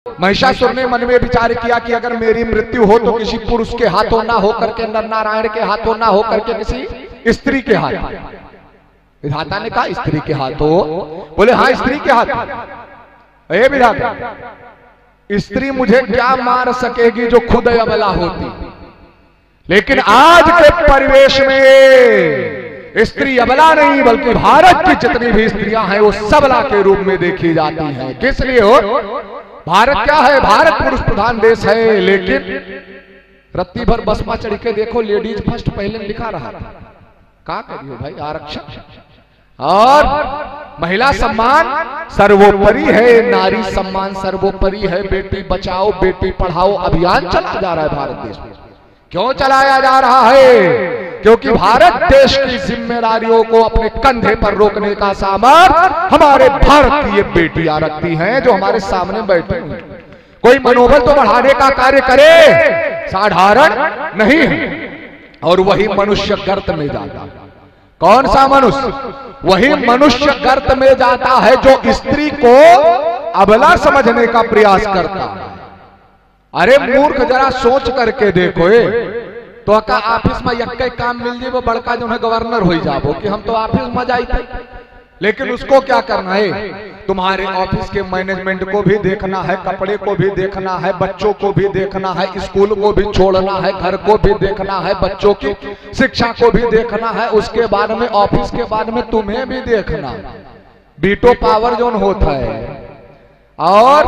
महिषासुर ने मन में विचार किया कि अगर मेरी मृत्यु हो तो किसी पुरुष के हाथों ना होकर के, नर नारायण के हाथों ना होकर के किसी स्त्री के हाथ। विधाता ने कहा स्त्री के हाथों? बोले हाँ स्त्री के हाथ। ए विधाता, स्त्री मुझे क्या मार सकेगी जो खुद अबला होती, लेकिन आज के परिवेश में स्त्री अबला नहीं बल्कि भारत की जितनी भी स्त्रियां हैं वो सबला के रूप में देखी जाती हैं। किस लिए हो? भारत क्या है? भारत पुरुष प्रधान देश है, लेकिन रत्ती भर बस में चढ़ के देखो लेडीज फर्स्ट पहले लिखा रहा था। क्या करियो भाई, आरक्षण और महिला सम्मान सर्वोपरि है, नारी सम्मान सर्वोपरि है। बेटी बचाओ बेटी पढ़ाओ अभियान चला जा रहा है भारत देश में। क्यों चलाया जा रहा है? क्योंकि भारत देश की जिम्मेदारियों को अपने कंधे पर रोकने का सामर्थ्य हमारे भारत की ये बेटियां रखती हैं जो हमारे सामने बैठी हुई। कोई मनोबल तो बढ़ाने का कार्य करे, साधारण नहीं है। और वही मनुष्य गर्त में जाता। कौन सा मनुष्य? वही मनुष्य गर्त में जाता है जो स्त्री को अबला समझने का प्रयास करता है। अरे मूर्ख, जरा सोच करके देखो। तो का ऑफिस में एक काम मिल जाए वो बड़का जो है गवर्नर हो जाबो कि हम तो ऑफिस में जाए थे, लेकिन उसको क्या करना है? तुम्हारे ऑफिस के मैनेजमेंट को भी देखना है, कपड़े को भी देखना है, बच्चों को भी देखना है, स्कूल को भी छोड़ना है, घर को भी देखना है, बच्चों की शिक्षा को भी देखना है, उसके बाद में ऑफिस के बाद में तुम्हें भी देखना। बीटो पावर जोन होता है और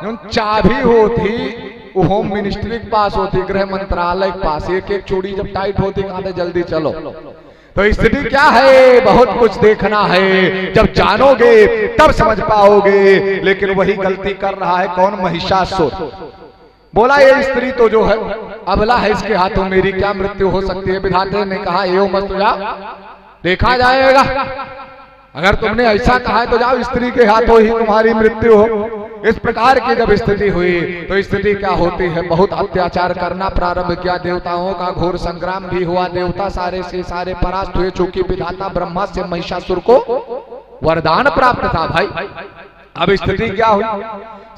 जो चाबी होती होम मिनिस्ट्री के पास होती, गृह मंत्रालय के पास। एक एक चूड़ी जब टाइट होती कहते जल्दी चलो। तो स्थिति क्या है? बहुत कुछ देखना है, जब जानोगे तब समझ पाओगे। लेकिन वही गलती कर रहा है कौन? महिषासुर। बोला ये स्त्री तो जो है अबला है, इसके हाथों मेरी क्या मृत्यु हो सकती है? विधाता ने कहा एवं मत जाओ, देखा जाएगा। अगर तुमने ऐसा कहा है तो जाओ, स्त्री के हाथों ही तुम्हारी मृत्यु हो। इस प्रकार की जब स्थिति हुई तो स्थिति क्या होती है? बहुत अत्याचार करना प्रारंभ किया। देवताओं का घोर संग्राम भी हुआ, देवता सारे से सारे परास्त हुए। चूंकि विधाता ब्रह्मा से महिषासुर को वरदान प्राप्त था भाई। अब स्थिति क्या हुई?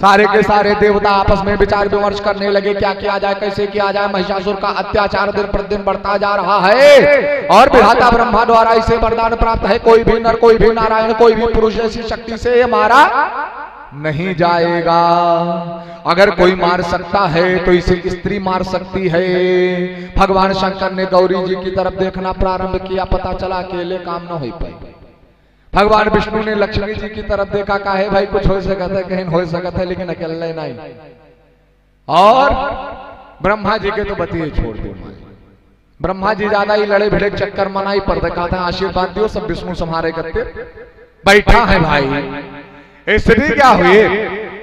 सारे के सारे देवता आपस में विचार विमर्श करने लगे, क्या किया जाए, कैसे किया जाए। महिषासुर का अत्याचार दिन प्रतिदिन बढ़ता जा रहा है और विधाता ब्रह्मा द्वारा इसे वरदान प्राप्त है, कोई भी नर, कोई भी नारायण, कोई भी पुरुष ऐसी शक्ति से ये मारा नहीं जाएगा। अगर कोई मार सकता है तो इसे स्त्री मार सकती है। भगवान शंकर ने गौरी जी की तरफ देखना प्रारंभ किया, पता चला अकेले काम न हो पाए। भगवान विष्णु ने लक्ष्मी जी की तरफ देखा, कहा भाई कुछ हो सकता है, कहीं हो सकता है, लेकिन अकेले नहीं। और ब्रह्मा जी के तो बतिए छोड़ दो। ब्रह्मा जी ज्यादा ही लड़े भिड़े चक्कर मनाई पर देखा था, आशीर्वाद दियो सब विष्णु संहारे करते बैठा है भाई। स्थिति क्या हुई?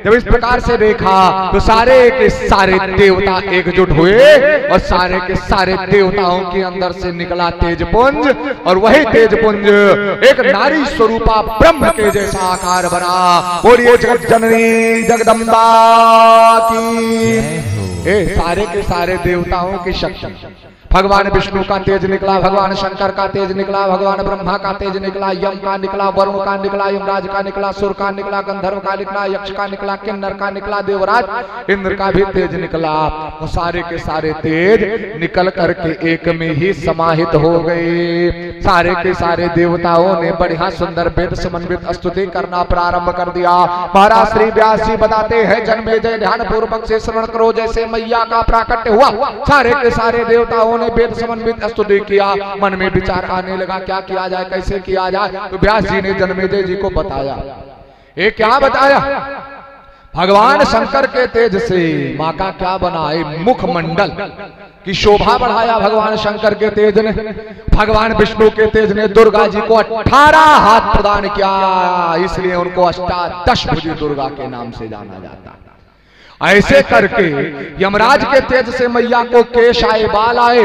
जब इस प्रकार से देखा तो सारे के सारे देवता एकजुट हुए और सारे के सारे देवताओं के अंदर से निकला तेजपुंज, और वही तेजपुंज एक नारी स्वरूपा ब्रह्म के जैसा आकार बना। बोलिए जगत जननी जगदम्बा की। सारे के सारे देवताओं की शक्ति, भगवान विष्णु का तेज निकला, भगवान शंकर का तेज निकला, भगवान ब्रह्मा का तेज निकला, यम का निकला, वरुण का निकला, यमराज का निकला, सुर का निकला, गंधर्व का निकला, यक्ष का निकला, किन्नर का निकला, देवराज इंद्र का भी तेज निकला। वो सारे के सारे तेज निकल करके एक में ही समाहित हो गए। सारे के सारे देवताओं ने बढ़िया सुंदर वेद समन्वित स्तुति करना प्रारंभ कर दिया। महाराज श्री व्यास जी बताते हैं, जन्मेजय ध्यान पूर्वक से श्रवण करो, जैसे मैया का प्राकट्य हुआ सारे के सारे देवताओं ने वेद समन्वित स्तुति किया। मन में विचार आने लगा, क्या किया जाए, कैसे किया जाए। तो व्यास जी ने जन्मेजय जी को बताया। ये क्या बताया? भगवान शंकर के तेज से माँ का क्या बना है? मुखमंडल की शोभा बढ़ाया भगवान शंकर के तेज ने। भगवान विष्णु के तेज ने दुर्गा जी को 18 हाथ प्रदान किया, इसलिए उनको अष्टादशभुजी दुर्गा के नाम से जाना जाता है। ऐसे करके यमराज के तेज से मैया को केश आए, बाल आए,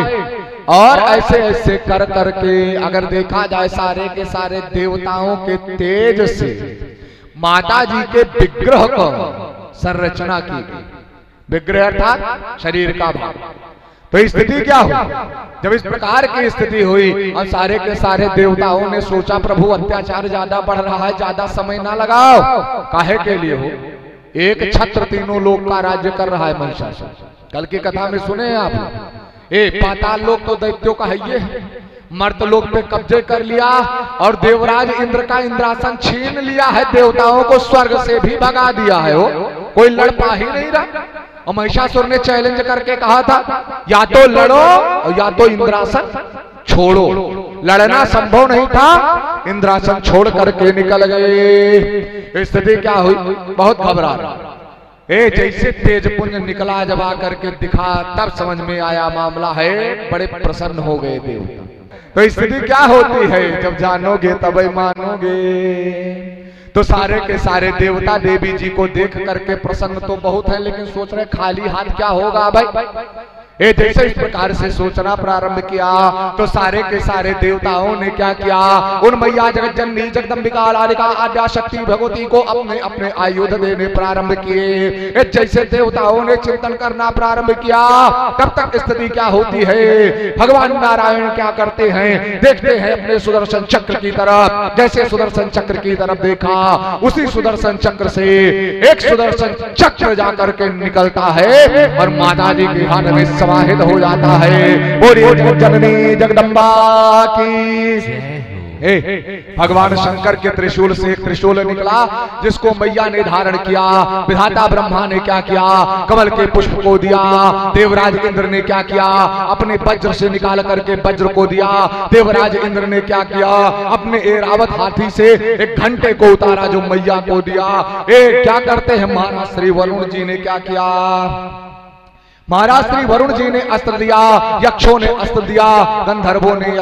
और ऐसे ऐसे कर करके अगर देखा जाए सारे के सारे देवताओं के तेज से माता जी के विग्रह को संरचना की गई। विग्रह अर्थात शरीर का भाग। तो स्थिति क्या हुई? जब इस प्रकार की स्थिति हुई और सारे के सारे देवताओं ने सोचा प्रभु अत्याचार ज्यादा बढ़ रहा है, ज्यादा समय ना लगाओ। काहे के लिए हो? एक छत्र तीनों लोक का राज्य कर रहा है महिषासुर। कल की कथा में सुने हैं आप। पाताल लोक तो दैत्यों का है, ये मर्त लोक पे कब्जे कर लिया और देवराज इंद्र का इंद्रासन छीन लिया है, देवताओं को स्वर्ग से भी भगा दिया है। वो कोई लड़ पा ही नहीं रहा। और महिषासुर ने चैलेंज करके कहा था या तो लड़ो और या तो इंद्रासन छोड़ो। लड़ना संभव नहीं था, इंद्रासन छोड़ करके निकल गए। स्थिति क्या हुई, बहुत घबरा रहा। जैसे तेजपुंज निकला जब आकर के दिखा तब समझ में आया मामला है, बड़े प्रसन्न हो गए देवता। तो स्थिति क्या होती है, जब जानोगे तब ही मानोगे। तो सारे के सारे देवता देवी जी को देख करके प्रसन्न तो बहुत है, लेकिन सोच रहे खाली हाथ क्या होगा भाई। जैसे इस प्रकार से सोचना प्रारंभ किया तो सारे के सारे देवताओं ने क्या किया, उन मैया जगत जननी जगदम्बिका लालिका आद्या शक्ति भगवती को अपने अपने आयुध देने प्रारंभ किए। जैसे देवताओं ने चिंतन करना प्रारंभ किया तब तक स्थिति क्या होती है, भगवान नारायण क्या करते हैं, देखते हैं अपने सुदर्शन चक्र की तरफ। जैसे सुदर्शन चक्र की तरफ देखा, उसी सुदर्शन चक्र से एक सुदर्शन चक्र जाकर के निकलता है और माता जी के हाथ में समाहित हो जाता है। बोलिए जगत जननी जगदम्बा की। भगवान शंकर के त्रिशूल से एक त्रिशूल निकला जिसको मैया ने धारण किया। विधाता ब्रह्मा ने क्या किया, कमल के पुष्प को दिया। देवराज इंद्र ने क्या किया, अपने वज्र से निकाल करके वज्र को दिया। देवराज इंद्र ने क्या किया, अपने ऐरावत हाथी से एक घंटे को उतारा जो मैया को दिया। क्या करते हैं महाराज श्री वरुण जी ने क्या किया, महाराज श्री वरुण जी ने अस्त्र दिया, यक्षों ने अस्त्र दिया, गंधर्वों ने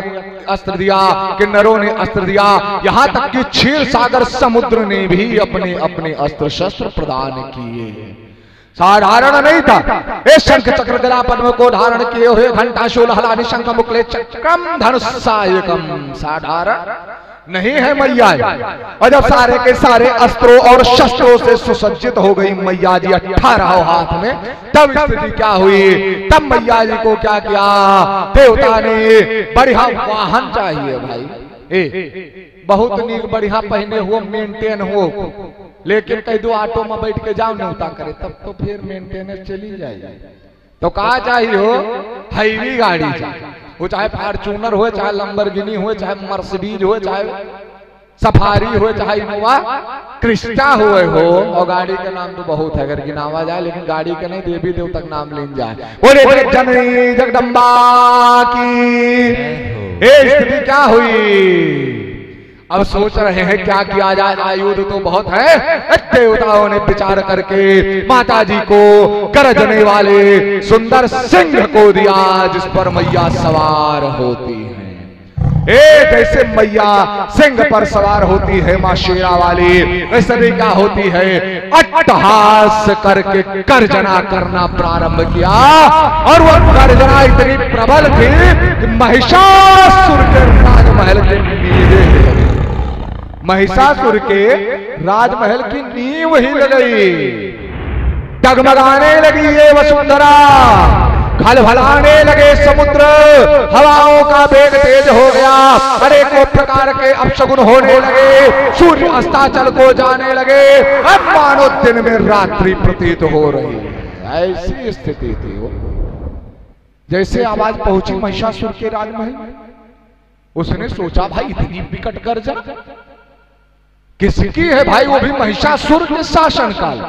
अस्त्र दिया, किन्नरों ने अस्त्र दिया, यहाँ तक कि क्षीर सागर समुद्र ने भी अपने अपने अस्त्र शस्त्र प्रदान किए। साधारण नहीं था। शंख चक्र गदा पद्म को धारण किए हुए, घंटा शूल हलानि शंख मुकुले चक्रम धनुषायकम, साधारण नहीं है मैया। और जब सारे के सारे अस्त्रों और शस्त्रों से सुसज्जित हो गई मैया जी 18 हाथ में, तब स्थिति क्या हुई, तब मैया जी को क्या किया, देवता ने बढ़िया वाहन चाहिए भाई, बहुत नीक बढ़िया पहने हो, मेंटेन हो, लेकिन कह दो ऑटो में बैठ के जाओ न्योता करे तब तो फिर मेंटेनेंस चली जाएगी। तो कहा चाहिए हो, हैवी गाड़ी चाहिए, वो चाहे फॉर्च्यूनर हो, चाहे लंबरगिनी हो, चाहे मर्सिडीज हो, चाहे सफारी हो, चाहे इनोवा क्रिस्टा हो। और गाड़ी का नाम तो बहुत है, अगर गिनावा जाए, लेकिन गाड़ी का नहीं, देवी देवता का नाम लेन जाए। बोले जननी जगदम्बा की। स्थिति क्या हुई, अब सोच रहे हैं क्या किया जाए, आयुध तो बहुत है। देवताओं ने विचार करके माता जी को गरजने वाले सुंदर सिंह को दिया जिस पर मैया सवार होती है। जैसे मैया सिंह पर सवार होती है मां शेरा वाली, वैसे क्या होती है, अट्टहास करके गर्जना करना प्रारंभ किया। और वह गर्जना इतनी प्रबल थी कि महिषासुर के राजमहल के नींव, महिषासुर के राजमहल की नींव हिल गई, डगमगाने लगी ये वसुंधरा, खलबलाने लगे समुद्र, हवाओं का वेग तेज हो गया, अनेकों प्रकार के अपशगुन होने लगे, सूर्य अस्ताचल को जाने लगे, अब मानो दिन में रात्रि प्रतीत हो रही है। ऐसी स्थिति थी वो। जैसे आवाज पहुंची महिषासुर के राजमहल, उसने सोचा भाई इतनी विकट गर्जना किसकी है भाई, वो भी महिषासुर के शासन काल।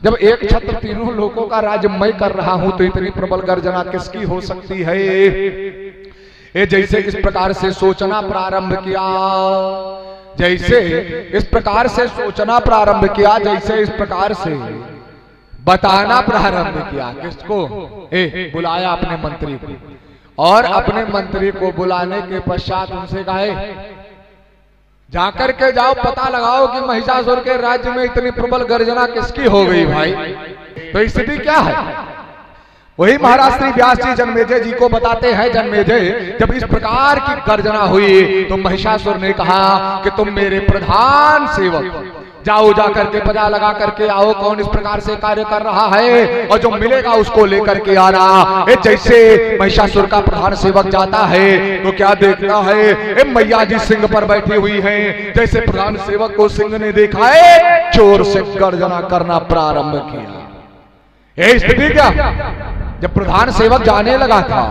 जब एक छत्र तीनों लोगों का राज्य मैं कर रहा हूं तो इतनी प्रबल गर्जना किसकी हो सकती है। जैसे इस प्रकार से सोचना प्रारंभ किया, जैसे इस प्रकार से सोचना प्रारंभ किया, जैसे इस प्रकार से बताना प्रारंभ किया, किसको, बुलाया अपने मंत्री को। और अपने मंत्री को बुलाने के पश्चात उनसे कहा जाकर के जाओ पता लगाओ कि महिषासुर के राज्य में इतनी प्रबल गर्जना किसकी हो गई भाई। तो स्थिति क्या है, वही महाराज श्री व्यास जी जन्मेजय जी को बताते हैं। जन्मेजय जब इस प्रकार की गर्जना हुई तो महिषासुर ने कहा कि तुम मेरे प्रधान सेवक जाओ जाकर के पता लगा करके आओ कौन इस प्रकार से कार्य कर रहा है, और जो मिलेगा उसको लेकर के आना। जैसे महिषासुर का प्रधान सेवक जाता है तो क्या देखता है, मैया जी सिंह पर बैठी हुई हैं। जैसे प्रधान सेवक को सिंह ने देखा है, जोर से गर्जना करना प्रारंभ किया। ये स्थिति क्या, जब प्रधान सेवक जाने लगा था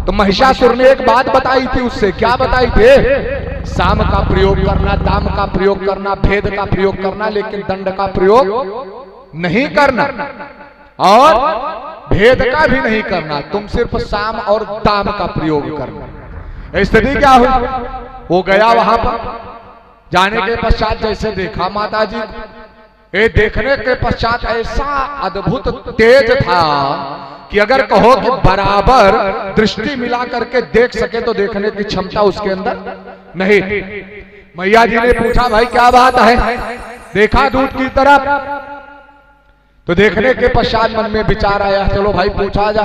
तो महिषासुर ने एक बात बताई थी उससे। क्या बताई थी? साम का प्रयोग करना, दाम का प्रयोग करना, भेद का प्रयोग करना, लेकिन दंड का प्रयोग नहीं करना और भेद का भी नहीं करना। तुम सिर्फ साम और दाम का प्रयोग करना। स्थिति क्या हुई? वो गया वहां पर, जाने के पश्चात जैसे देखा माता जी, ये देखने के पश्चात ऐसा अद्भुत तेज था कि अगर कहो कि बराबर दृष्टि मिला करके देख सके तो देखने की क्षमता उसके अंदर नहीं। मैया जी ने पूछा, भाई क्या बात है? देखा दूत की तरफ, तो देखने के पश्चात मन में विचार आया, चलो भाई पूछा जा।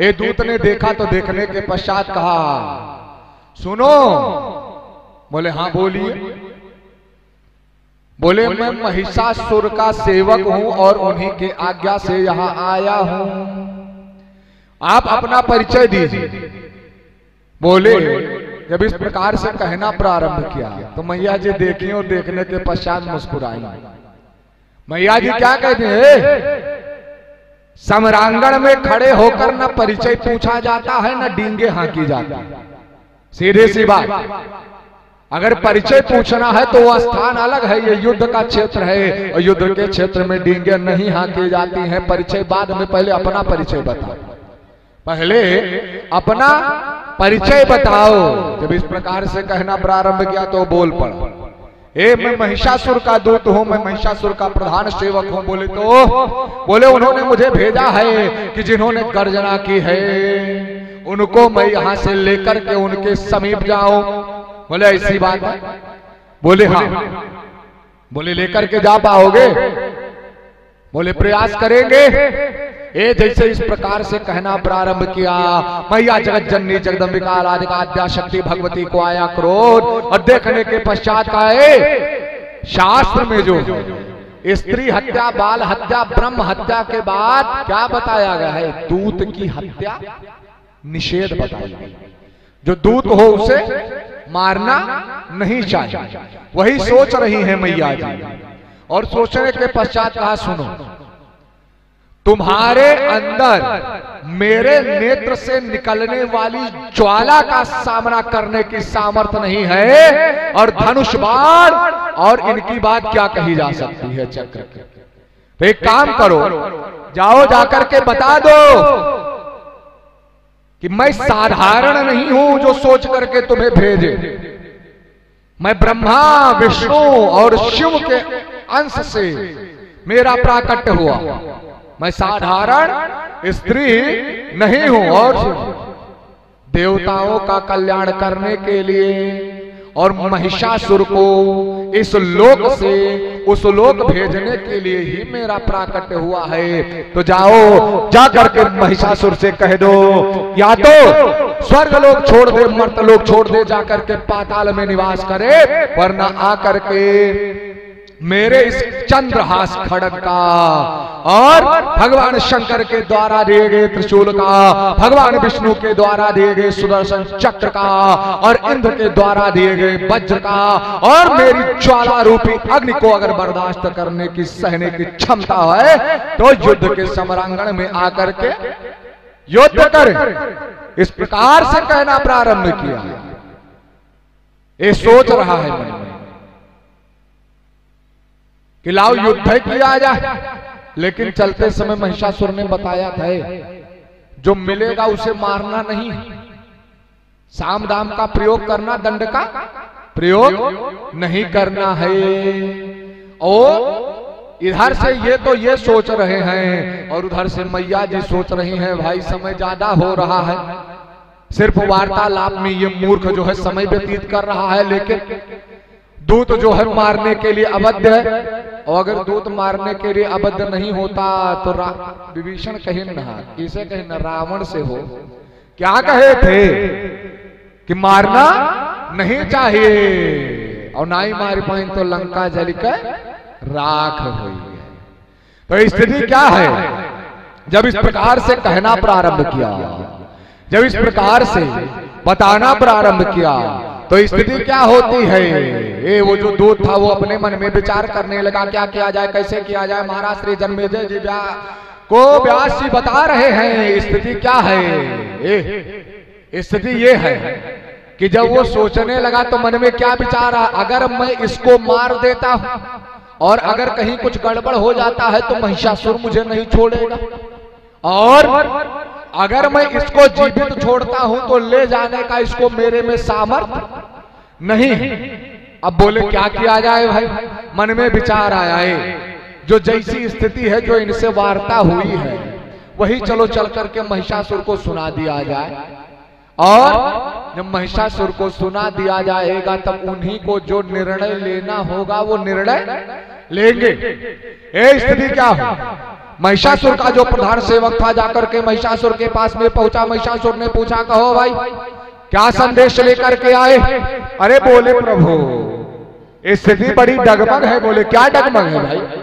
ये दूत ने देखा तो देखने के पश्चात कहा, सुनो। बोले हाँ बोलिए। बोले मैं महिषासुर का सेवक हूं और उन्हीं के आज्ञा से यहां आया हूं, आप अपना परिचय दीजिए। बोले जब इस प्रकार से कहना प्रारंभ किया तो मैया जी देखी और देखने के पश्चात मुस्कुराई। मैया जी क्या कहते हैं, सम्रांगण में खड़े होकर न परिचय पूछा जाता है न डींगे हाँकी जाती है। सीधे सी बात, अगर परिचय पूछना है तो वह स्थान अलग है, ये युद्ध का क्षेत्र है और युद्ध के क्षेत्र में डींगे नहीं हाँकी जाती हैं। परिचय बाद में, पहले अपना परिचय बताओ, पहले अपना परिचय बताओ। जब इस प्रकार से कहना प्रारंभ किया तो बोल पड़ा, मैं महिषासुर का दूत हूं, मैं महिषासुर का प्रधान सेवक हूं। बोले उन्होंने मुझे भेजा है कि जिन्होंने गर्जना की है उनको मैं यहां से लेकर के उनके समीप जाऊं। बोले ऐसी बात है? बोले हाँ। बोले लेकर के जा पाओगे? बोले प्रयास करेंगे। जैसे इस प्रकार से कहना प्रारंभ किया, मैया जगत जननी जगदम्बिका राधिका आद्या शक्ति भगवती को आया क्रोध, और देखने के पश्चात का शास्त्र में जो स्त्री हत्या, बाल हत्या, ब्रह्म हत्या के बाद क्या बताया गया है, दूत की हत्या निषेध बताई गई। जो दूत हो उसे मारना नहीं चाहिए। वही सोच रही है मैया जी, और सोचने के पश्चात कहा, सुनो तुम्हारे अंदर मेरे नेत्र से निकलने वाली ज्वाला का सामना करने की सामर्थ्य नहीं है, और धनुष बाण और इनकी बात क्या कही जा सकती है चक्र की। तो एक काम करो, जाओ जाकर के बता दो कि मैं साधारण नहीं हूं जो सोच करके तुम्हें भेजे। मैं ब्रह्मा विष्णु और शिव के अंश से मेरा प्राकट्य हुआ। मैं साधारण स्त्री नहीं हूं, और देवताओं का कल्याण करने के लिए और महिषासुर को इस लोक से उस लोक भेजने के लिए ही मेरा प्राकट्य हुआ है। तो जाओ जा करके महिषासुर से कह दो, या तो स्वर्ग लोक छोड़ दे, मर्त लोक छोड़ दे, जाकर के पाताल में निवास करे, वरना आकर के मेरे इस चंद्रहास खड्ग का और भगवान शंकर के द्वारा दिए गए त्रिशूल का, भगवान विष्णु के द्वारा दिए गए सुदर्शन चक्र का, और इंद्र के द्वारा दिए गए वज्र का, और मेरी ज्वाला रूपी अग्नि को अगर बर्दाश्त करने की, सहने की क्षमता है तो युद्ध के समरांगण में आकर के युद्ध करें। इस प्रकार से कहना प्रारंभ किया। ये सोच रहा है मन में कि लाओ युद्ध किया जाए, लेकिन चलते समय महिषासुर ने बताया था जो मिलेगा उसे मारना नहीं, साम दाम का प्रयोग करना, दंड का प्रयोग नहीं करना है। और इधर से ये सोच रहे हैं और उधर से मैया जी सोच रही हैं, भाई समय ज्यादा हो रहा है, सिर्फ वार्तालाप में ये मूर्ख जो है समय व्यतीत कर रहा है, लेकिन दूत जो है मारने के लिए अबद्ध है, और अगर दूत मारने के लिए अबद्ध नहीं होता तो विभीषण कहे न, किसे कहे न, रावण से हो। क्या कहे थे कि मारना नहीं चाहिए, और ना ही मार पाए तो लंका जल कर राख हुई है। तो स्थिति क्या है? जब इस प्रकार से कहना प्रारंभ किया, जब इस प्रकार से बताना प्रारंभ किया, तो स्थिति क्या होती है? ये वो जो दूत था वो अपने मन में विचार करने लगा, क्या किया जाए, कैसे किया जाए। महाराज श्री जन्मेजय जी को व्यास जी बता रहे हैं स्थिति क्या है। स्थिति ये है कि जब वो सोचने लगा तो मन में क्या विचार आ, अगर मैं इसको मार देता हूं और अगर कहीं कुछ गड़बड़ हो जाता है तो महिषासुर मुझे नहीं छोड़ेगा, और अगर मैं इसको जीवित छोड़ता हूं तो ले जाने का इसको मेरे में सामर्थ्य नहीं। अब बोले क्या किया जाए भाई? मन में विचार आया है, जो जैसी स्थिति है, जो इनसे वार्ता हुई है, वही चलो चल करके महिषासुर को सुना दिया जाए। और जब महिषासुर को सुना दिया जाएगा तब उन्हीं को जो निर्णय लेना होगा वो निर्णय लेंगे। ये स्थिति क्या हो? महिषासुर का जो प्रधान सेवक था जाकर के महिषासुर के पास में पहुंचा। महिषासुर ने पूछा, कहो भाई क्या संदेश लेकर के आए? अरे बोले प्रभु स्थिति बड़ी डगमग है। बोले क्या डगमग है भाई?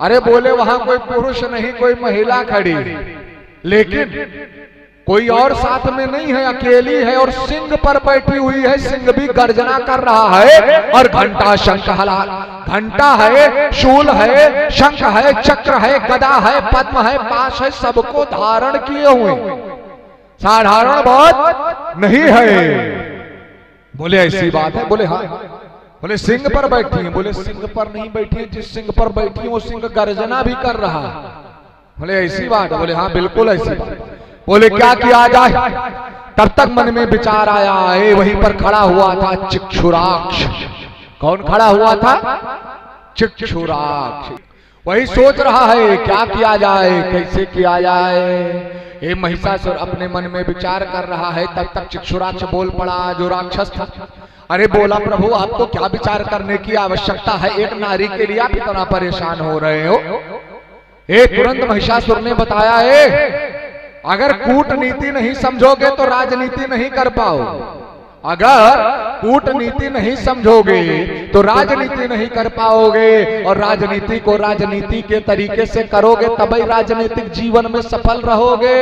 अरे बोले वहां कोई पुरुष नहीं, कोई महिला खड़ी, लेकिन कोई और साथ में नहीं है, अकेली है और सिंह पर बैठी हुई है। सिंह भी गर्जना कर रहा है और घंटा शंख हला, घंटा है, शूल है, शंख है, चक्र है, गदा है, पद्म है, पाश है, सबको धारण किए हुए। साधारण बात नहीं है। बोले ऐसी बात है? बोले हाँ। बोले सिंह पर बैठी है? बोले सिंह पर नहीं बैठी है, जिस सिंह पर बैठी है वो सिंह गर्जना भी कर रहा है। बोले ऐसी बात है? बोले हाँ बिल्कुल ऐसी बात। बोले क्या किया जाए? तब तक मन में विचार आया है। वहीं पर खड़ा हुआ था चिक्षुराक्ष। कौन खड़ा हुआ था? चिक्षुराक्ष। वही सोच रहा है क्या किया जाए, कैसे किया जाए। ये महिषासुर अपने मन में विचार कर रहा है। तब तक चिक्षुराक्ष बोल पड़ा, जो राक्षस था। अरे बोला प्रभु आपको क्या विचार करने की आवश्यकता है? एक नारी के लिए आप इतना परेशान हो रहे हो? तुरंत महिषासुर ने बताया है, अगर कूटनीति नहीं समझोगे तो राजनीति नहीं कर पाओ। अगर कूटनीति नहीं समझोगे तो राजनीति नहीं कर पाओगे, और राजनीति को राजनीति के तरीके से करोगे तभी राजनीतिक जीवन में सफल रहोगे।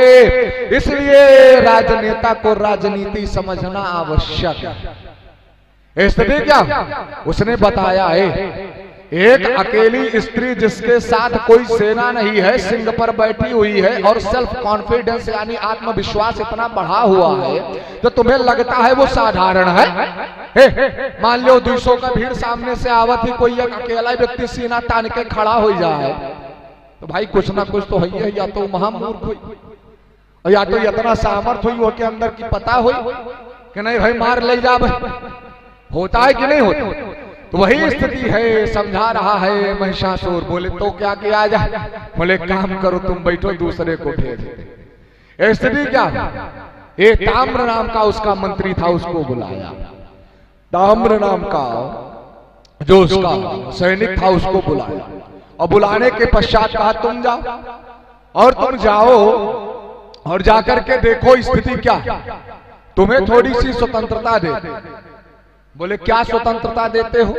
इसलिए राजनेता को राजनीति समझना आवश्यक है। स्थिति क्या उसने बताया है? एक अकेली स्त्री जिसके साथ कोई सेना नहीं है, सिंह पर बैठी हुई है और सेल्फ कॉन्फिडेंस यानी आत्मविश्वास इतना बढ़ा हुआ है तो तुम्हें लगता है वो साधारण है? मान लो 200 का भीड़ सामने से आवत ही कोई एक अकेला व्यक्ति सीना तान के खड़ा हो जाए तो भाई कुछ ना कुछ तो है, या तो महामूर्ख हुई या तो इतना सामर्थ्य हुई वो के अंदर की पता हुई कि नहीं भाई मार ले जा। होता है कि नहीं होता? तो वही स्थिति है, समझा रहा है महिषासुर। बोले तो क्या किया जाए? बोले काम करो तुम बैठो, दूसरे को भेज दे। स्थिति क्या? ये ताम्र नाम का उसका मंत्री था, उसको बुलाया। ताम्र नाम का जो उसका सैनिक था उसको बुलाया, और बुलाने के पश्चात कहा तुम जाओ, और तुम जाओ और जाकर के देखो स्थिति क्या, तुम्हें थोड़ी सी स्वतंत्रता दे। बोले क्या स्वतंत्रता देते हो?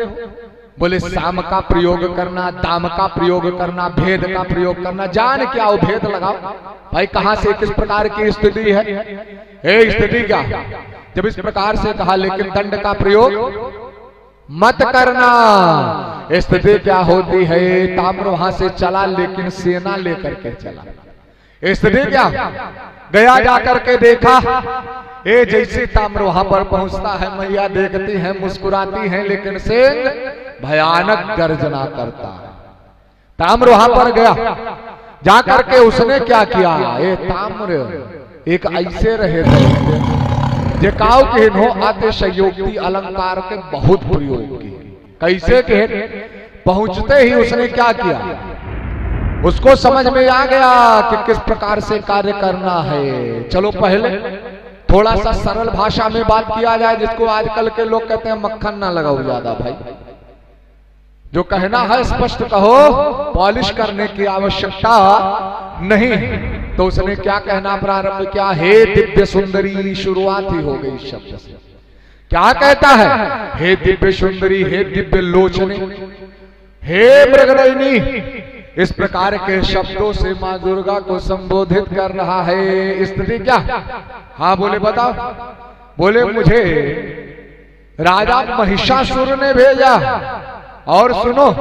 बोले साम का प्रयोग करना, दाम का प्रयोग करना, भेद का प्रयोग करना। जान क्या हो भेद लगाओ भाई, कहां से किस प्रकार की स्थिति है। स्थिति क्या? जब इस प्रकार से कहा, लेकिन दंड का प्रयोग मत करना। स्थिति क्या होती है? ताम्र वहां से चला लेकिन सेना लेकर के चला। स्थिति क्या? गया जाकर के देखा, जैसे ताम्र वहां पर पहुंचता है, मैया देखती है, मुस्कुराती है, लेकिन सिंह भयानक गर्जना करता है। ताम्र वहां पर गया, जाकर के उसने क्या किया? ये ताम्र एक ऐसे रहे जे काव के हो अतिशयोक्ति अलंकार के बहुत प्रयोग की। कैसे के? पहुंचते ही उसने क्या किया? उसको समझ में आ गया कि किस प्रकार से कार्य करना है। चलो पहले थोड़ा सा सरल भाषा में बात किया जाए, जिसको आजकल के लोग कहते हैं मक्खन ना लगाओ ज्यादा भाई। जो कहना है स्पष्ट कहो, पॉलिश करने की आवश्यकता नहीं। तो उसने क्या कहना प्रारंभ किया? हे दिव्य सुंदरी, शुरुआत ही हो गई शब्द से। क्या कहता है? हे दिव्य सुंदरी, हे दिव्य लोचने, हे मृगनयनी, इस प्रकार के शब्दों से मां दुर्गा को संबोधित कर रहा है। स्थिति क्या? हाँ बोले बताओ। बोले मुझे राजा महिषासुर ने भेजा और सुनो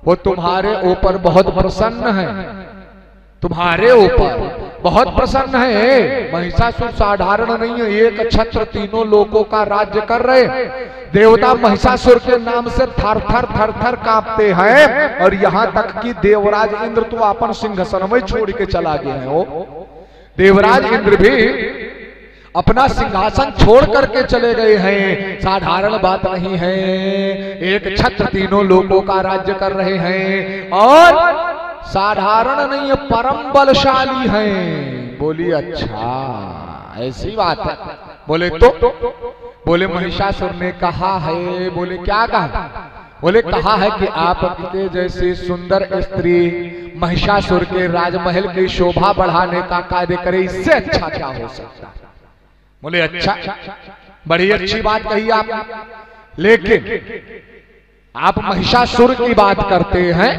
वो तुम्हारे ऊपर बहुत प्रसन्न है, तुम्हारे ऊपर बहुत प्रसन्न है। महिषासुर साधारण नहीं है, एक छत्र तीनों लोगों का राज्य कर रहे। देवता महिषासुर के नाम से थर थर कांपते हैं और यहाँ तक कि देवराज इंद्र तो अपन सिंहासन में छोड़ के चला गया है। वो देवराज इंद्र भी अपना सिंहासन छोड़ करके चले गए हैं। साधारण बात नहीं है, एक छत्र तीनों लोगों का राज्य कर रहे हैं और साधारण नहीं है, परम बलशाली हैं। बोली अच्छा ऐसी बात है? बोले तो बोले महिषासुर ने कहा है। बोले क्या कहा? बोले कहा है कि आपके जैसी सुंदर स्त्री महिषासुर के राजमहल की शोभा बढ़ाने का कार्य करे, इससे अच्छा क्या हो सकता? बोले अच्छा, बड़ी अच्छी बात कही आप, लेकिन आप महिषासुर की बात करते हैं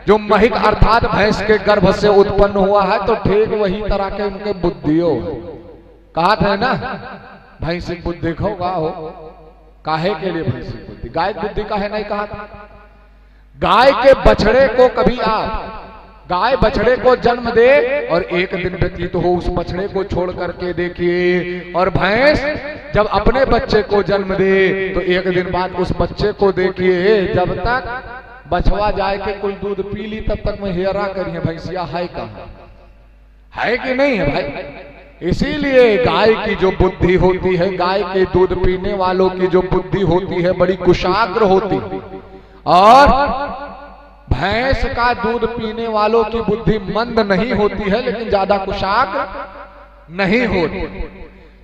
जो महिक अर्थात भैंस के गर्भ से उत्पन्न हुआ है, तो ठीक वही तरह के उनके बुद्धियों कहा था ना, भैंसिक बुद्धि होगा हो। काहे के लिए भैंसिक बुद्धि? गाय बुद्धि का है नहीं कहा था? गाय के बछड़े को कभी आप गाय बछड़े को जन्म दे और एक दिन व्यतीत हो उस बछड़े को छोड़ करके देखिए, और भैंस जब अपने बच्चे को जन्म दे तो एक दिन बाद उस बच्चे को देखिए, जब तक बछवा जाए के कुल दूध पी ली तब तक मैं हेरा करिए भैंसिया है कहाँ, है कि नहीं है भाई? इसीलिए गाय की जो बुद्धि होती है, गाय के दूध पीने वालों की जो बुद्धि होती है बड़ी कुशाग्र होती है, और भैंस का दूध पीने वालों की बुद्धि मंद नहीं होती है लेकिन ज्यादा कुशाग्र नहीं होती।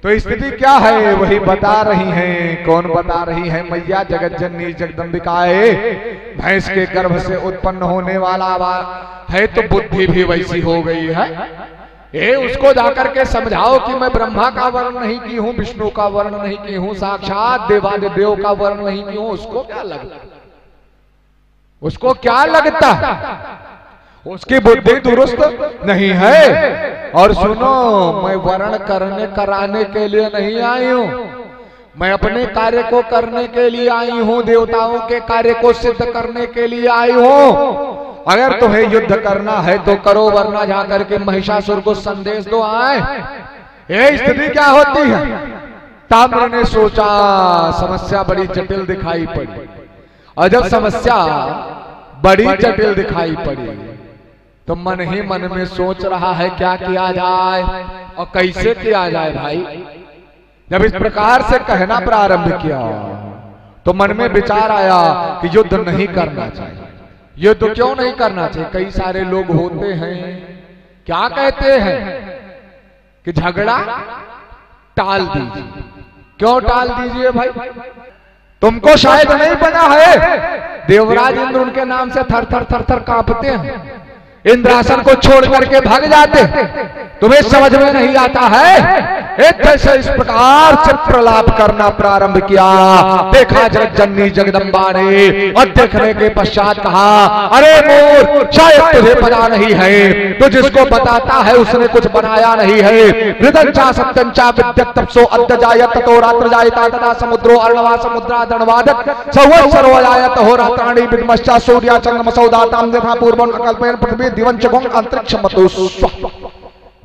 तो स्थिति क्या है वही बता रही हैं। कौन बता रही है? मैया जगत जननी जगदम्बिकाए। भैंस के गर्भ से उत्पन्न होने वाला है तो बुद्धि भी वैसी हो गई है। ये उसको जाकर के समझाओ कि मैं ब्रह्मा का वर्ण नहीं की हूँ, विष्णु का वर्ण नहीं की हूँ, साक्षात देवादिदेव का वर्ण नहीं की हूँ। उसको क्या लगता? उसको क्या लगता? उसकी बुद्धि दुरुस्त नहीं है। और सुनो, मैं वर्ण कराने के लिए नहीं आई हूं, मैं अपने कार्य को करने के लिए आई हूं, देवताओं के कार्य को सिद्ध करने के लिए आई हूं। अगर तुम्हें युद्ध करना है तो करो, वरना जाकर के महिषासुर को संदेश दो आए। ये स्थिति क्या होती है? ताम्र ने सोचा समस्या बड़ी जटिल दिखाई पड़ी, और जब समस्या बड़ी जटिल दिखाई पड़ी तो मन ही मन में सोच रहा है क्या किया जाए और कैसे किया जाए। भाई जब इस प्रकार से कहना प्रारंभ किया तो मन में विचार आया कि युद्ध नहीं करना चाहिए। युद्ध क्यों नहीं करना चाहिए? कई सारे लोग होते हैं क्या कहते हैं कि झगड़ा टाल दीजिए। क्यों टाल दीजिए भाई? तुमको शायद नहीं पता है, देवराज इंद्र उनके नाम से थर थर कांपते हैं, इंद्रासन को छोड़ करके भाग जाते। तुम्हें समझ में नहीं आता है? एक जैसे इस प्रकार से प्रलाप करना प्रारंभ किया। देखा जगत जननी जगदम्बा ने, और देखने के पश्चात कहा, अरे मूर्ख, शायद तुझे पता नहीं है, तो जिसको बताता है उसने कुछ बनाया नहीं है। हृदंचा सत्यंचा विद्यत तपसो अद्य जायत तो रात्र जायता तथा समुद्रो अर्णवा समुद्रा दणवादक संवत्सरो जायत हो रात्राणि विद्मश्चा सूर्या चंद्रमसो दाताम यथा पूर्वं अकल्पयन् पृथ्वी दिवं चगुं अंतरिक्ष मतु स्व।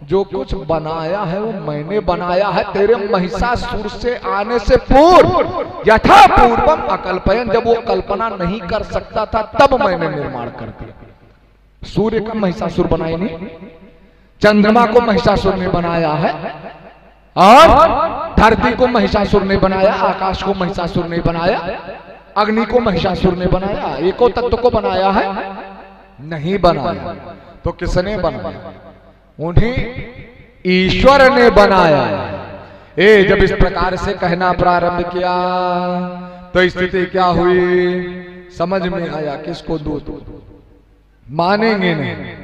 जो कुछ बनाया है वो मैंने बनाया है तेरे महिषासुर से आने से पूर्व। यथा पूर्वम अकल्पयन्, जब वो कल्पना नहीं कर सकता था तब मैंने निर्माण कर दिया। सूर्य का महिषासुर बनाए नहीं, चंद्रमा को महिषासुर ने बनाया है, और धरती को महिषासुर ने बनाया, आकाश को महिषासुर ने बनाया, अग्नि को महिषासुर ने बनाया। एको तत्व को बनाया है नहीं बनाया। तो किसने बनाया? उन्हें ईश्वर ने बनाया। जब इस प्रकार से कहना प्रारंभ किया तो स्थिति क्या हुई समझ में आया। किसको दूत मानेंगे नहीं,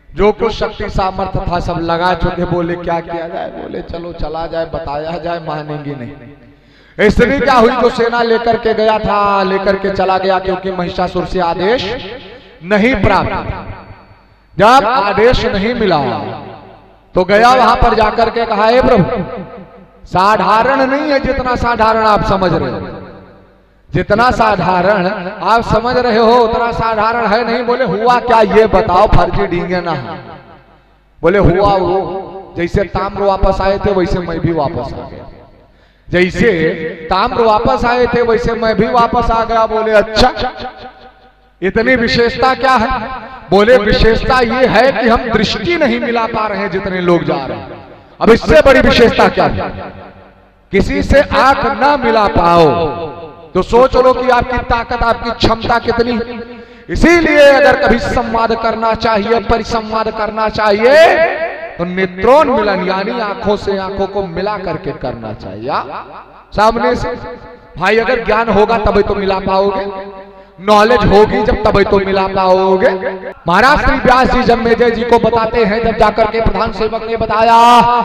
जो कुछ शक्ति सामर्थ्य था सब लगा चुके। बोले क्या किया जाए? बोले चलो चला जाए, बताया जाए, मानेंगे नहीं। स्त्री क्या हुई? जो सेना लेकर के गया था, लेकर के चला गया, क्योंकि महिषासुर से आदेश नहीं प्राप्त। जब आदेश नहीं मिला तो गया वहां पर जाकर के कहा, हे प्रभु, साधारण नहीं है जितना साधारण आप समझ रहे हो, जितना साधारण आप समझ रहे हो उतना साधारण है नहीं। बोले हुआ क्या ये बताओ, फर्जी डींगे ना। बोले हुआ वो जैसे ताम्र वापस आए थे वैसे मैं भी वापस आ गया, जैसे ताम्र वापस आए थे वैसे मैं भी वापस आ गया। बोले अच्छा, इतनी विशेषता क्या है? बोले विशेषता ये है कि हम दृष्टि नहीं मिला पा रहे हैं जितने लोग जा रहे हैं। अब इससे बड़ी विशेषता क्या है? किसी से आंख ना मिला पाओ तो सोच लो कि आपकी ताकत, आपकी क्षमता कितनी है। इसीलिए अगर कभी संवाद करना चाहिए, परिसंवाद करना चाहिए, तो नेत्रोन मिलन यानी आंखों से आंखों को मिला करके करना चाहिए। सामने से भाई अगर ज्ञान होगा तभी तो मिला पाओगे, नॉलेज होगी जब तभी तो मिला पाओगे। महाराज श्री व्यास जी जन्मेजय जी को बताते हैं, जब जाकर के प्रधान सेवक ने बताया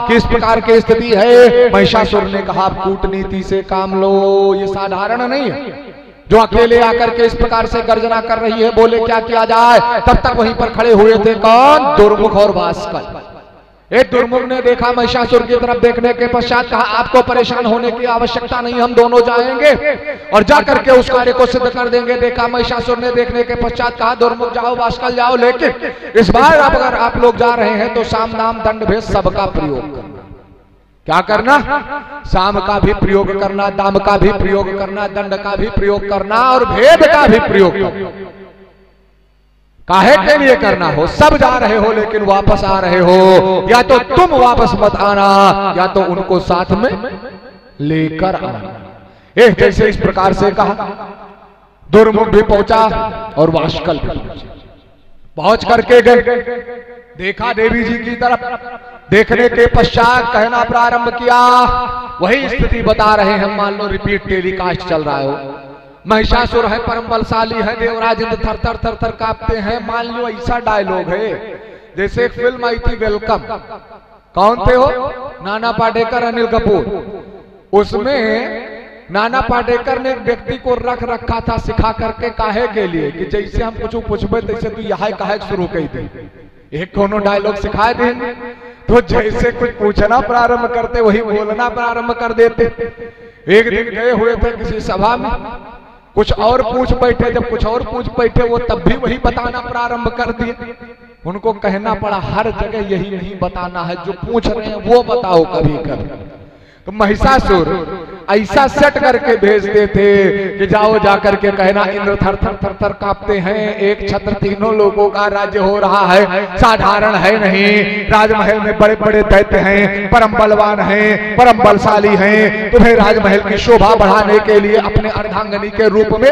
कि इस प्रकार की स्थिति है, महिषासुर ने कहा कूटनीति से काम लो, ये साधारण नहीं है जो अकेले आकर के इस प्रकार से गर्जना कर रही है। बोले क्या किया जाए? तब तक वहीं पर खड़े हुए थे कौन? दुर्मुख और भास्कर। एक दुर्मुख ने देखा महिषासुर की तरफ, देखने के पश्चात कहा आपको परेशान होने की आवश्यकता नहीं, हम दोनों जाएंगे और जाकर के उस कार्य को सिद्ध कर देंगे। देखा महिषासुर ने, देखने के पश्चात कहा दुर्मुख जाओ, भास्कर जाओ, लेकिन इस बार अगर आप लोग जा रहे हैं तो साम दाम दंड भेद सबका प्रयोग करना। क्या करना? साम का भी प्रयोग करना, दाम का भी प्रयोग करना, दंड का भी प्रयोग करना और भेद का भी प्रयोग करना। काहे के लिए करना हो? सब जा रहे हो लेकिन वापस आ रहे हो, या तो तुम वापस मत आना या तो उनको साथ में लेकर आना। एक जैसे इस प्रकार से कहा, दुर्मुख भी पहुंचा और वाष्कल भी पहुंचा। पहुंच करके गए, देखा देवी जी की तरफ, देखने के पश्चात कहना प्रारंभ किया। वही स्थिति बता रहे हैं, मान लो रिपीट टेलीकास्ट चल रहा हो। महिषासुर है, परम बलशाली है, देवराज इंद्र थर थर थर थर कांपते हैं। मान लो ऐसा डायलॉग है जैसे एक फिल्म आई थी वेलकम, कौन थे हो? नाना पाटेकर, अनिल कपूर। उसमें नाना पाटेकर ने एक व्यक्ति को रख रखा था सिखा करके, काहे के लिए कि जैसे हम कुछ पूछबे तैसे तू यहाँ काहे शुरू कर दे, एक कोनो डायलॉग सिखा दे, तो जैसे कुछ पूछना प्रारंभ करते वही बोलना प्रारंभ कर देते। एक दिन गए हुए थे किसी सभा में, कुछ और पूछ बैठे, जब कुछ और पूछ बैठे वो तब भी वही बताना प्रारंभ कर दिए। उनको कहना पड़ा हर जगह यही नहीं बताना है, जो पूछ रहे हैं वो बताओ कभी कभी। तो महिषासुर ऐसा सेट करके भेजते थे कि जाओ जाकर के कहना इंद्र थर थर थर थर कांपते हैं, एक छत्र तीनों लोगों का राज्य हो रहा है, साधारण है नहीं, राजमहल में बड़े बड़े दैत्य हैं, परम बलवान हैं, परम बलशाली हैं, तुम्हें राजमहल की शोभा बढ़ाने के लिए अपने अर्धांगिनी के रूप में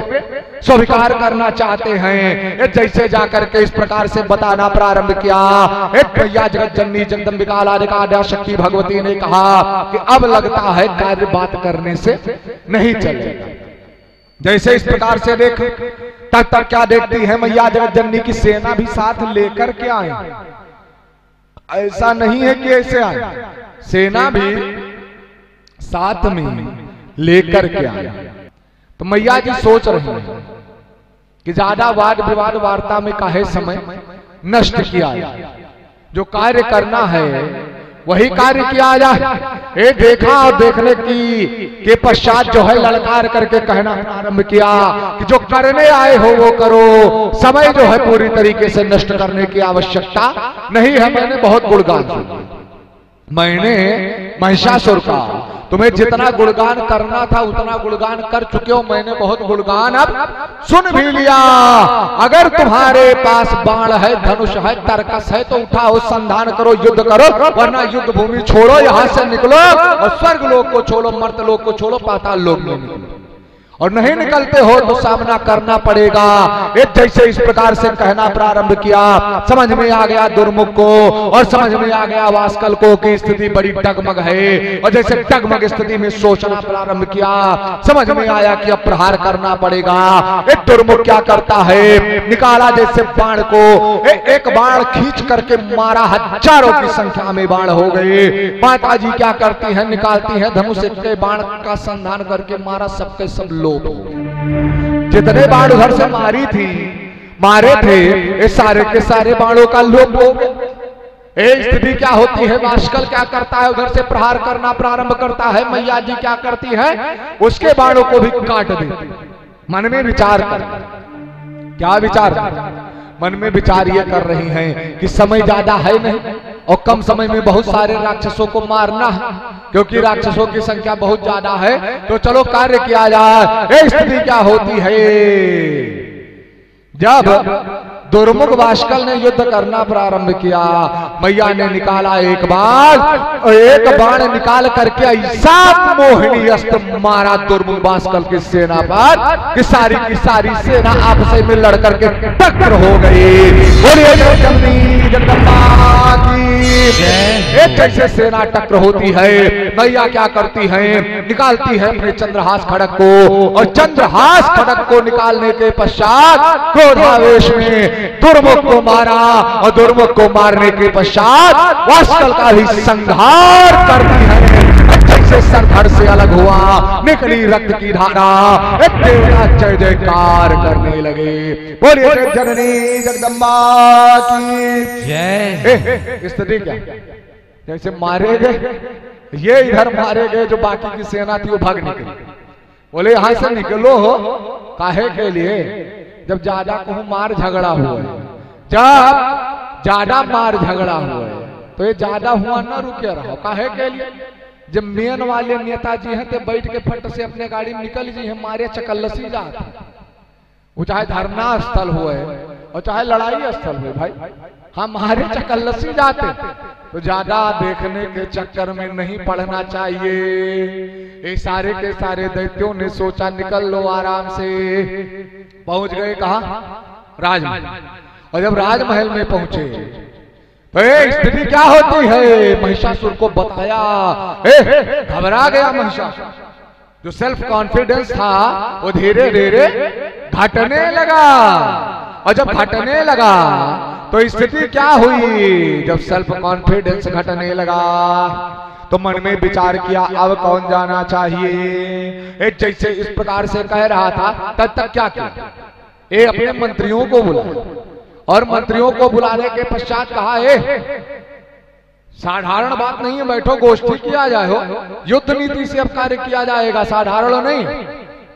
स्वीकार करना चाहते हैं। जैसे जाकर के इस प्रकार से बताना प्रारंभ किया, एक भैया जगत जननी जगदम्बिका आद्या शक्ति भगवती ने कहा कि अब लगता है कार्य बात करने से नहीं चलेगा। जैसे इस प्रकार से देख, तब तक क्या देखती है मैया जगत जननी की सेना भी साथ लेकर के आए। ऐसा नहीं है कि ऐसे आए, सेना भी साथ में लेकर के आए। तो मैया जी सोच रही हैं कि ज्यादा वाद विवाद वार्ता में काहे समय नष्ट किया जाए, जो कार्य करना है वही कार्य किया जाए। ये देखा और देखने के पश्चात जो है ललकार करके कहना प्रारंभ किया कि जो करने आए हो वो करो, समय जो है पूरी तरीके से नष्ट करने की आवश्यकता नहीं है। मैंने बहुत गुणगान सुना, मैंने महिषासुर का, तुम्हें जितना गुणगान करना था उतना गुणगान कर चुके हो, मैंने बहुत गुणगान अब सुन भी लिया। अगर तुम्हारे पास बाण है, धनुष है, तरकस है तो उठाओ, संधान करो, युद्ध करो, वरना युद्ध भूमि छोड़ो, यहां से निकलो और स्वर्ग लोक को छोड़ो, मर्त लोक को छोड़ो, पाताल लोक में निकलो। और नहीं निकलते हो तो सामना करना पड़ेगा। एक जैसे इस प्रकार से कहना प्रारंभ किया, समझ में आ गया दुर्मुख को और समझ में आ गया वास्कल को कि स्थिति बड़ी डगमग है। और जैसे डगमग स्थिति में सोचना प्रारंभ किया, समझ में आया कि अब प्रहार करना पड़ेगा। एक दुर्मुख क्या करता है, निकाला जैसे बाण को, एक बाण खींच करके मारा, हजारों की संख्या में बाण हो गए। माता जी क्या करती है, निकालती है धनुष के बाण का संधान करके मारा, सबके सब लोप हो गए। जितने बाण उधर से मारे थे ये सारे के सारे बाणों का लोप हो गए। स्थिति क्या होती है, वास्कल क्या करता है, उधर से प्रहार करना प्रारंभ करता है। मैया जी क्या करती है, उसके बाणों को भी काट देती। मन में विचार कर, क्या विचार कर, मन में विचार ये कर रही हैं कि समय ज्यादा है नहीं और कम समय में बहुत सारे राक्षसों को मारना है, क्योंकि राक्षसों की संख्या बहुत ज्यादा है, तो चलो कार्य किया जाए। स्थिति क्या होती है, जब दुर्मुख वास्कल ने युद्ध करना प्रारंभ किया, मैया ने निकाला एक बाण निकाल करके ऐसा मोहिनी अस्त्र मारा दुर्मुख वास्कल की सेना पर कि सारी सेना आपस में लड़ करके टक्कर हो गई। बोलिए जगदम्बा की। एक जैसे सेना टक्कर होती है, मैया क्या करती है, निकालती है अपने चंद्रहास खड़ग को, और चंद्रहास खड़ग को निकालने के पश्चात क्रोधावेश में दुर्मुख को मारा, और दुर्मुख को मारने के पश्चात वास्कल का भी संहार करती है। जैसे सर धड़ से अलग हुआ, निकली रक्त की धारा, देवता जय जयकार करने लगे। बोलिए जननी जगदम्बा की जय। स्थिति क्या, जैसे मारे गए, ये इधर मारे गए, जो बाकी की सेना थी वो भाग निकली। बोले यहां से निकलो हो, काहे के लिए, जब ज्यादा को मार झगड़ा हुआ है, जब ज्यादा मार झगड़ा हुआ है तो ये ज्यादा हुआ ना रुके रहो, काहे के लिए, जब मेन वाले नेताजी हैं तो बैठ के फट से अपने गाड़ी में निकल जी है, मारे चकल्लसी जाते, वो चाहे धरना स्थल हुए और चाहे लड़ाई स्थल हुए, भाई हमारे चकल्लसी जाते, तो ज्यादा देखने के चक्कर में नहीं पड़ना चाहिए। ये सारे के सारे दैत्यों ने सोचा निकल लो आराम से। पहुंच गए कहा, राजमहल। और जब राजमहल में पहुंचे तो स्थिति क्या होती है, महिषासुर को बताया, घबरा गया महिषासुर। जो सेल्फ कॉन्फिडेंस था वो धीरे धीरे घटने लगा, और जब घटने लगा तो स्थिति क्या हुई, जब सेल्फ कॉन्फिडेंस घटने लगा तो मन में विचार किया अब कौन जाना चाहिए। एक जैसे इस प्रकार से कह रहा था, तब तक क्या किया, ये अपने मंत्रियों को बुलाया, और मंत्रियों को बुलाने के पश्चात कहा, साधारण बात नहीं है, बैठो गोष्ठी किया जाए, हो युद्ध नीति से अब कार्य किया जाएगा, साधारण नहीं।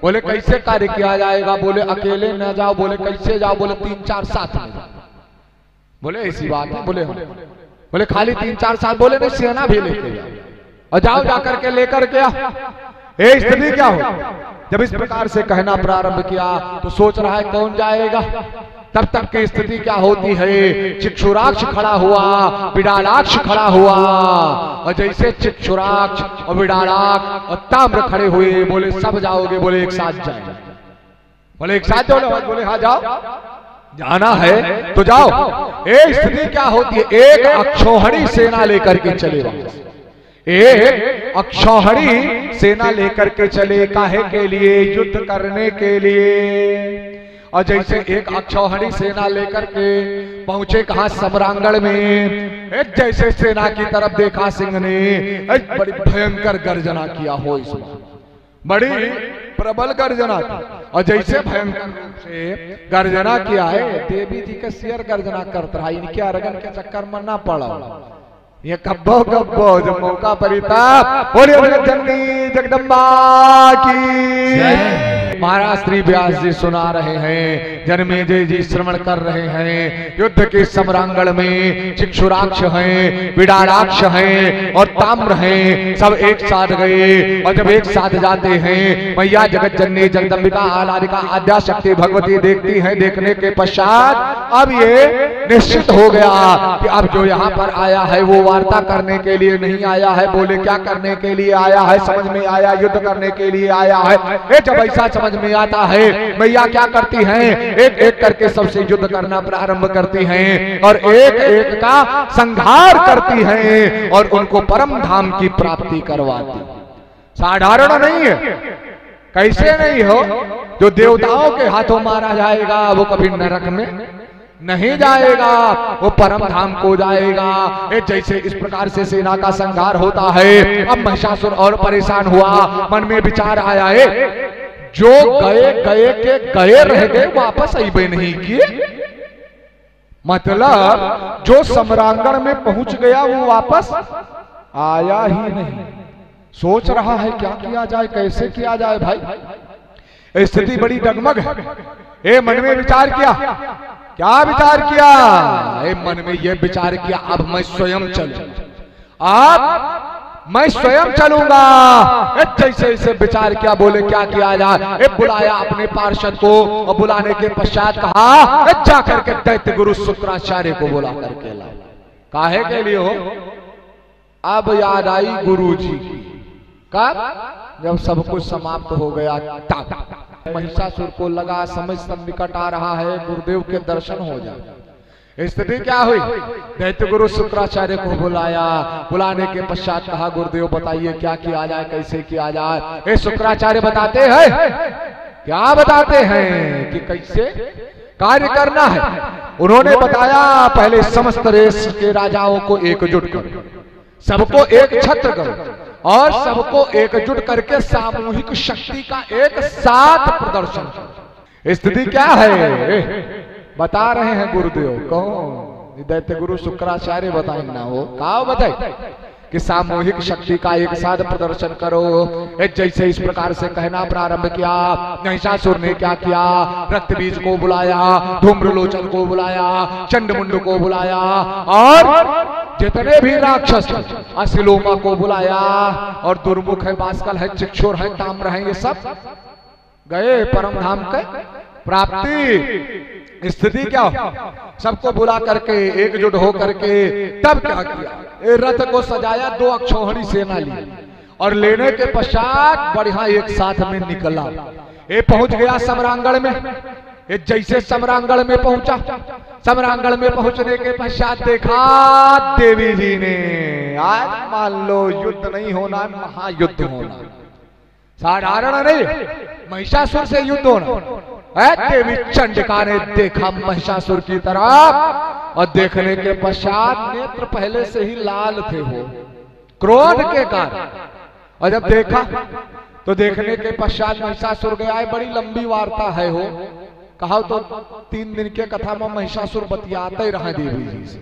बोले कैसे कार्य किया जाएगा, बोले अकेले न जाओ, बोले कैसे जाओ, बोले 3-4 साथ में। बोले ऐसी बात है, बोले खाली 3-4 साथ, बोले नहीं सेना भी लेके जाओ, और जाओ जाकर के लेकर के आओ। स्थिति क्या हो, जब इस प्रकार से कहना प्रारंभ किया तो सोच रहा है कौन जाएगा। तब तक की स्थिति क्या होती है, चिक्षुराक्ष खड़ा हुआ, विडालाक्ष खड़ा हुआ, और जैसे चिक्षुराक्ष और विडालाक्ष और ताम्र खड़े हुए, बोले सब जाओगे, बोले एक साथ जाए, बोले एक साथ जाओ, बोले हाँ जाओ, जाना है तो जाओ। स्थिति क्या होती है, एक अक्षौहिणी सेना लेकर के चले, एक अक्षौहिणी सेना लेकर के चले, काहे के लिए, युद्ध करने के लिए। और जैसे एक अक्षौहिणी सेना लेकर के पहुंचे कहा, सम्रांगण में, एक जैसे सेना की तरफ देखा सिंह ने, एक बड़ी भयंकर गर्जना किया हो, इसमें बड़ी प्रबल गर्जना थी। और जैसे भयंकर रूप से गर्जना किया है, देवी जी का शेर गर्जना करता रहा, इनके अरगन के चक्कर में ना पड़ा, ये कब्बो जब मौका परिताप। बोलिए जननी जगदम्बा की। महाराज श्री व्यास जी सुना रहे हैं, जन्मेजय जी श्रवण कर रहे हैं, युद्ध के सम्रांगण में चिक्षुराक्ष हैं, विडालाक्ष हैं और ताम्र हैं, सब एक साथ गए। और जब एक साथ जाते हैं, मैया जगत जननी जगदम्बिका आलारिका आद्या शक्ति भगवती देखती हैं। देखने के पश्चात अब ये निश्चित हो गया कि अब जो यहाँ पर आया है वो वार्ता करने के लिए नहीं आया है, बोले क्या करने के लिए आया है, समझ में आया युद्ध करने के लिए आया है। जब ऐसा समझ समझ में आता है। मैया क्या करती हैं, एक एक करके सबसे युद्ध करना प्रारंभ करती हैं और एक एक का संहार करती हैं और उनको परम धाम की प्राप्ति करवाती। साधारण नहीं है, कैसे नहीं हो। जो देवताओं के हाथों मारा जाएगा वो कभी नरक में नहीं जाएगा, वो परम धाम को जाएगा। जैसे इस प्रकार से सेना का संहार होता है। अब महिषासुर और परेशान हुआ, मन में विचार आया है, जो गए गए के गए रह गए, वापस आइबे नहीं किए। मतलब जो सम्रांगण में पहुंच गया वो वापस आया ही नहीं। सोच रहा है क्या किया जाए, कैसे किया जाए। भाई स्थिति बड़ी डगमग है। मन में विचार किया, क्या विचार किया, मन में यह विचार किया, अब मैं स्वयं चलूं, अब मैं स्वयं चलूंगा। जैसे ऐसे विचार किया, बोले क्या किया जाए। बुलाया अपने पार्षद को और बुलाने के पश्चात कहा जा करके दैत्य गुरु शुक्राचार्य को बुला करके ला। काहे के लिए हो। अब याद आई गुरु जी की। कब, जब सब कुछ समाप्त हो गया तब महिषासुर को लगा समय सब निकट आ रहा है, गुरुदेव के दर्शन हो जाए। स्थिति क्या हुई, दैत्य गुरु शुक्राचार्य को बुलाया। बुलाने के पश्चात कहा गुरुदेव बताइए क्या किया जाए, कैसे किया जाए। शुक्राचार्य बताते हैं, क्या बताते हैं कि कैसे कार्य करना है। उन्होंने बताया पहले समस्त देश के राजाओं को एकजुट करो, सबको एक छत्र करो और सबको एकजुट करके सामूहिक शक्ति का एक साथ प्रदर्शन करो। स्थिति क्या है बता रहे हैं गुरुदेव। कौन, दैत्य गुरु शुक्राचार्य बताए ना, वो क्या बताए कि सामूहिक शक्ति का एक साथ प्रदर्शन करो। जैसे इस प्रकार से कहना प्रारंभ किया, महिषासुर ने क्या किया, रक्तबीज को बुलाया, धूम्रलोचन को बुलाया, चंडमुंड को बुलाया और जितने भी राक्षस असिलोमा को बुलाया और दुर्मुख है, बास्कल है, चिक्षुर है, ताम्र है, ये सब गए परम धाम के प्राप्ति। स्थिति क्या हो, सबको बुला करके एकजुट हो करके तब क्या किया, रथ को सजाया, 2 अक्षौहिणी सेना ली और लेने के पश्चात बढ़िया एक साथ में निकला। ये पहुंच गया सम्रांगण में। ये जैसे सम्रांगण में पहुंचा, सम्रांगण में पहुंचने के पश्चात देखा देवी जी ने, आज मान लो युद्ध नहीं होना, महायुद्ध होना, साधारण नहीं, महिषासुर से युद्ध होना। देवी चंडिका ने देखा महिषासुर की तरफ और देखने के पश्चात नेत्र पहले से ही लाल थे, वो क्रोध के कारण। और जब देखा तो देखने के पश्चात महिषासुर गया है। बड़ी लंबी वार्ता है हो, कहा तो 3 दिन के कथा में महिषासुर बतियाते ही रहा देवी जी से,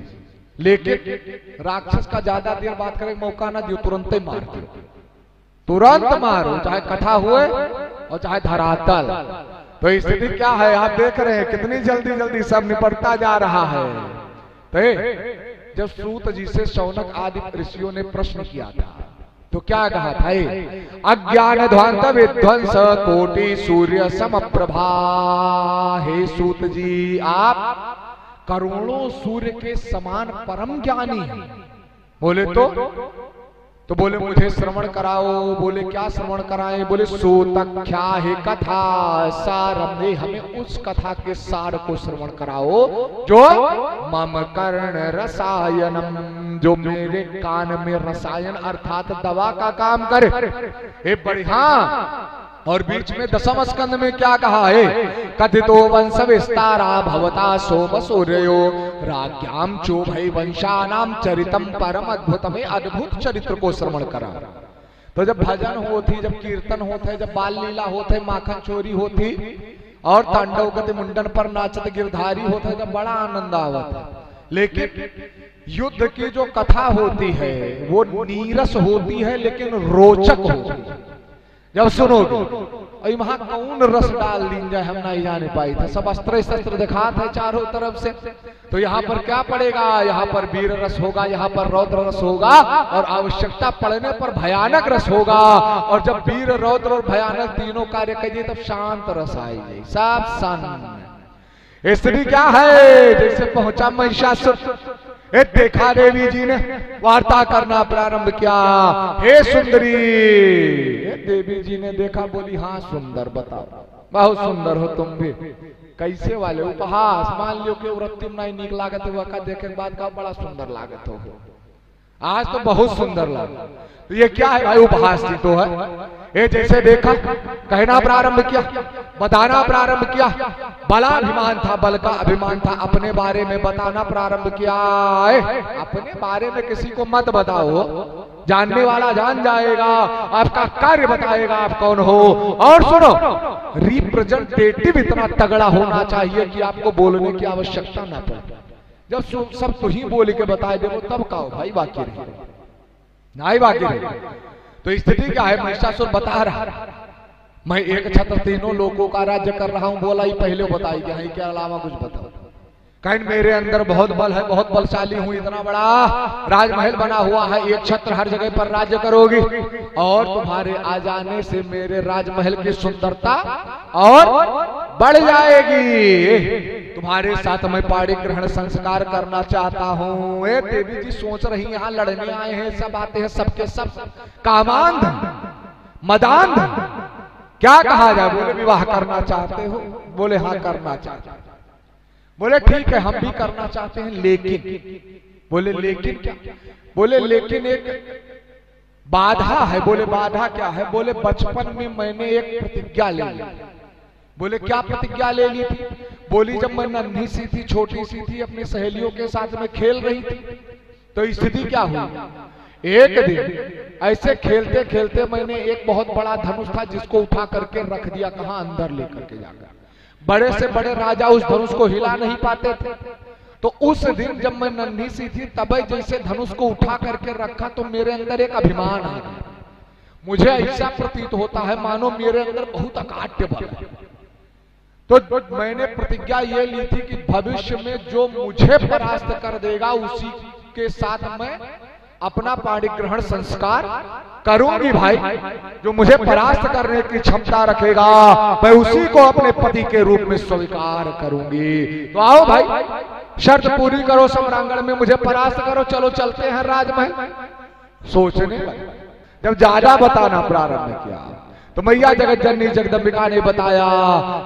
लेकिन राक्षस का ज्यादा देर बात करे मौका ना दियो, तुरंत ही मार दियो, तुरंत मारो, चाहे कथा हुए और चाहे धरातल। तो स्थिति क्या है आप देख रहे हैं, कितनी जल्दी जल्दी सब निपटता जा रहा है। तो जब सूत जी से शौनक आदि ऋषियों ने प्रश्न किया था तो क्या कहा था, अज्ञान ध्वंस विध्वंस कोटि सूर्य समप्रभा। हे सूत जी, आप करोड़ों सूर्य के समान परम ज्ञानी हैं। बोले तो बोले मुझे श्रवण कराओ। बोले क्या श्रवण कराएं। बोले सूतख्या है कथा सारम, हमें उस कथा के सार को श्रवण कराओ जो मम कर्ण रसायनम, जो मेरे कान में रसायन अर्थात दवा का काम करे। हे बढ़िया। और बीच में 10वें स्कंद में क्या कहा है, कथितो वंश विस्तारा भवता सोम सूर्यो राज्ञाम चोभय वंशानाम चरितम परम अद्भुतम। अद्भुत चरित्र को श्रवण करा। तो जब भजन होती, जब कीर्तन होते, जब बाल लीला होते, माखन चोरी होती और तांडव गति मुंडन पर नाचत गिरधारी होता, जब बड़ा आनंद आवता। लेकिन युद्ध की जो कथा होती है वो नीरस होती है लेकिन रोचक होती है। जब सुनोगे वहां कौन रस डाल दी जाए हम नहीं जाने पाई था, सब अस्त्र शस्त्र दिखाते हैं चारों तरफ से। तो यहाँ पर क्या पड़ेगा, यहाँ पर वीर रस होगा, यहाँ पर रौद्र रस होगा और आवश्यकता पड़ने पर भयानक रस होगा। और जब वीर रौद्र और भयानक तीनों कार्य करिए तब शांत रस आएगी, सब शांत। स्थिति क्या है, जैसे पहुंचा महिषासुर, देखा देवी जी ने वार्ता करना प्रारंभ किया। हे सुंदरी, देवी जी ने देखा, बोली हाँ सुंदर, बताओ बहुत सुंदर हो तुम भी। कैसे वाले उपहास, मान लियो कि वृत्ति नहीं नीक लागत है, वह देखे के बाद का बड़ा सुंदर लागत हो, आज तो बहुत सुंदर लगा। तो ये क्या है भाई? उपहास ही तो है। ये जैसे देखा, कहना प्रारंभ किया, बताना प्रारंभ किया, बड़ा अभिमान था, बल का अभिमान था, अपने बारे में बताना प्रारंभ किया। अपने बारे में किसी को मत बताओ, जानने वाला जान जाएगा, आपका कार्य बताएगा आप कौन हो। और सुनो, रिप्रेजेंटेटिव इतना तगड़ा होना चाहिए कि आपको बोलने की आवश्यकता ना पड़े। जब सब तुही बोल के बताए दे तब कहो भाई बाकी नहीं बाकी नहीं। तो स्थिति क्या है? महिषासुर बता रहा, मैं एक छत्र तीनों लोगों का राज्य कर रहा हूं। बोला ही पहले बताई क्या है, के अलावा कुछ बताओ। कहीं मेरे अंदर बहुत बल है, बहुत बलशाली हूं, इतना बड़ा राजमहल बना हुआ है, एक छत्र हर जगह पर राज्य करोगी और तुम्हारे आ जाने से मेरे राजमहल की सुंदरता और बढ़ जाएगी। तुम्हारे साथ मैं पाणी ग्रहण संस्कार करना चाहता हूँ। देवी जी सोच रही यहाँ लड़ने आए हैं, सब आते हैं, सबके सब कामांध मदांध, क्या कहा जाए? बोले विवाह करना चाहते हो? बोले हाँ करना चाहते हैं। बोले ठीक है हम भी करना चाहते हैं, लेकिन बोले लेकिन क्या? बोले लेकिन एक बाधा है। बोले बाधा क्या है? बोले बचपन में मैंने एक प्रतिज्ञा ले ली। बोले क्या प्रतिज्ञा ले ली थी? बोली जब मैं नन्ही सी थी, छोटी सी थी, अपनी सहेलियों के साथ में खेल रही थी, तो स्थिति क्या हुई? एक दिन ऐसे खेलते खेलते मैंने एक बहुत बड़ा धनुष था जिसको उठा करके रख दिया, कहां? अंदर लेकर के जाकर। बड़े से बड़े राजा उस धनुष को हिला नहीं पाते थे। तो उस दिन जब मैं नन्ही सी थी तब जैसे धनुष को उठा करके रखा तो मेरे अंदर एक अभिमान आ गया। मुझे ऐसा प्रतीत होता है मानो मेरे अंदर बहुत अकाट्य बल है। तो मैंने प्रतिज्ञा ये ली थी कि भविष्य में जो मुझे परास्त कर देगा उसी के साथ मैं अपना पाणी ग्रहण संस्कार करूंगी। भाई जो मुझे परास्त करने की क्षमता रखेगा मैं उसी को अपने पति के रूप में स्वीकार करूंगी। तो आओ भाई शर्त पूरी करो, सम्रांगण में मुझे परास्त करो, चलो चलते हैं राजमहल। सोचने लगे, जब ज्यादा बताना प्रारंभ किया तो मैया जगत जननी जगदम्बिका ने बताया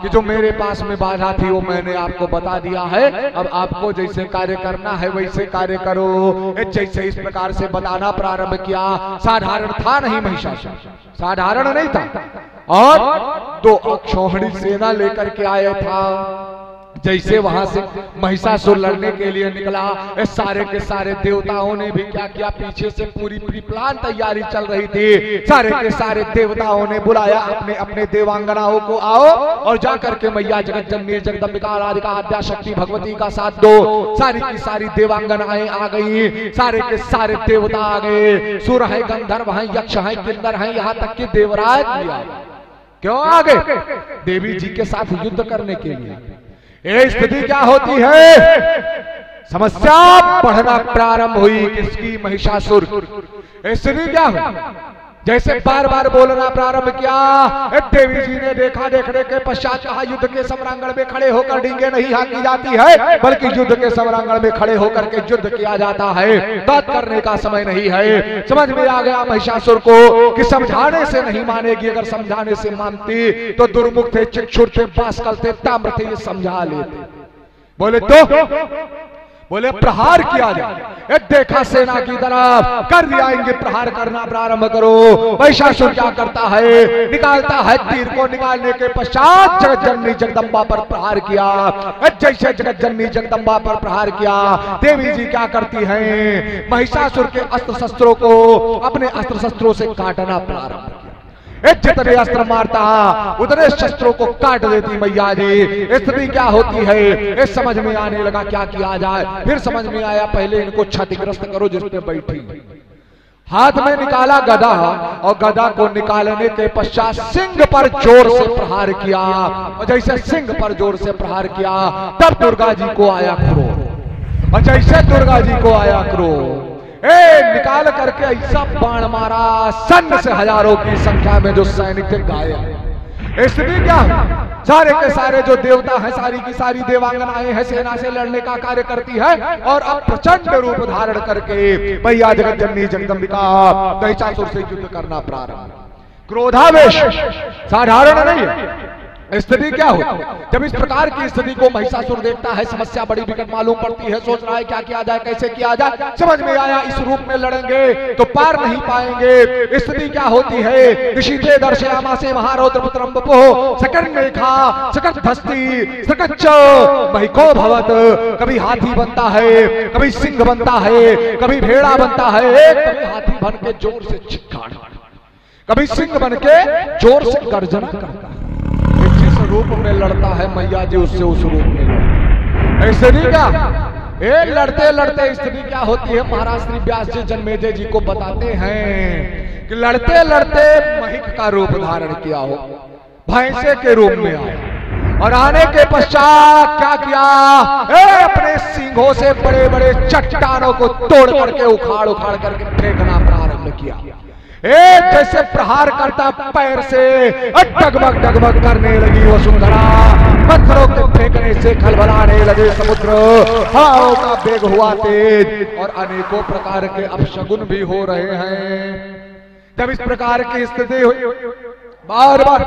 कि जो मेरे पास में बाधा थी वो मैंने आपको बता दिया है, अब आपको जैसे कार्य करना है वैसे कार्य करो। जैसे इस प्रकार से बताना प्रारंभ किया, साधारण था नहीं महिषासुर, साधारण नहीं था, और 2 अक्षौहिणी सेना लेकर के आया था। जैसे वहां से महिषासुर लड़ने के लिए निकला, सारे के सारे देवताओं ने भी क्या किया, पीछे से पूरी प्री प्लान तैयारी चल रही थी। सारे के सारे देवताओं ने बुलाया अपने अपने देवांगनाओं को, आओ और जाकर के मैया जगत जननी जगदम्बिका राधिका आद्या शक्ति भगवती का साथ दो। सारी की सारी देवांगनाएं आ गई, सारे के सारे देवता आ गए, सुर है, गंधर्व है, यक्ष है, किन्नर है, यहाँ तक कि देवराज भी आ गए। क्यों आ गए? देवी जी के साथ युद्ध करने के लिए। ये स्थिति क्या होती है? समस्या बढ़ना प्रारंभ हुई। किसकी? महिषासुर। स्थिति क्या हुई? जैसे बार बार बोलना प्रारंभ किया, देवी जी ने देखा, देखने के पश्चात कहा युद्ध के सम्रांगण में खड़े होकर डींगे नहीं हाँकी जाती है, बल्कि युद्ध के सम्रांगण में खड़े होकर के युद्ध किया जाता है। बात करने का समय नहीं है। समझ में आ गया महिषासुर को कि समझाने से नहीं मानेगी, अगर समझाने से मानती तो दुर्मुख थे, चिक्षुर थे, बास्कल थे, ताम्र थे, ये समझा लेते। बोले तो बोले प्रहार किया जाए। देखा सेना की तरफ, कर दियाएंगे, प्रहार करना प्रारंभ करो। महिषासुर क्या करता है? निकालता है तीर को, निकालने के पश्चात जगत जननी जगदम्बा पर प्रहार किया। जैसे जगत जननी जगदम्बा पर प्रहार किया, देवी जी क्या करती हैं? महिषासुर के अस्त्र शस्त्रों को अपने अस्त्र शस्त्रों से काटना प्रारंभ किया। जितने अस्त्र मारता उतने शस्त्रों को काट देती मैया जी। स्थिति क्या होती है? ये समझ में आने लगा क्या किया जाए। फिर समझ में आया पहले इनको क्षतिग्रस्त करो जिसपे बैठी। हाथ में निकाला गदा, और गदा को निकालने के पश्चात सिंह पर जोर से प्रहार किया। और जैसे सिंह पर जोर से प्रहार किया तब दुर्गा जी को आया क्रोध। और जैसे दुर्गा जी को आया क्रोध, निकाल करके ऐसा बाण मारा, सन्न से हजारों की संख्या में जो सैनिक थे घायल। स्थिति क्या है? सारे के सारे जो देवता हैं, सारी की सारी देवांगनाएं हैं, सेना से लड़ने का कार्य करती है, और अब प्रचंड रूप धारण करके मैया जगत जननी जगदम्बिका महिषासुर से युद्ध करना प्रारंभ। क्रोधावेश साधारण नहीं है। स्थिति क्या हुई? जब इस प्रकार की स्थिति को महिषासुर देखता है, समस्या बड़ी विकट मालूम पड़ती है, सोच रहा है क्या किया जाए, कैसे किया जाए। समझ में आया इस रूप में लड़ेंगे तो पार नहीं पाएंगे। स्थिति क्या होती है? ऋषिते दर्शयामा से महारौद्र पुत्रम बपो सकट मेघा सकट धस्ती सकट महिको भवत। कभी हाथी बनता है, कभी सिंह बनता है, कभी भेड़ा बनता है, कभी हाथी बन के जोर से चिक्कार, कभी सिंह बन के जोर से गर्जना करता है। जिस रूप में लड़ता है मैया जी उससे उस रूप में लड़ता है। स्थिति क्या? लड़ते लड़ते स्थिति क्या होती है? महाराज श्री व्यास जी जन्मेजय जी को बताते हैं कि लड़ते लड़ते महिक का रूप धारण किया हो, भैंसे के रूप में आया और आने के पश्चात क्या किया? अपने सींगों से बड़े बड़े चट्टानों को तोड़ करके उखाड़ उखाड़ करके फेंकना प्रारंभ किया। जैसे प्रहार करता पैर से डगमग डगमग करने लगी वसुंधरा, पत्थरों के फेंकने से खलबलाने लगे समुद्र, हवाओं का वेग हुआ तेज और अनेकों प्रकार के अपशगुन भी हो रहे हैं। जब इस प्रकार की स्थिति हुई, बार बार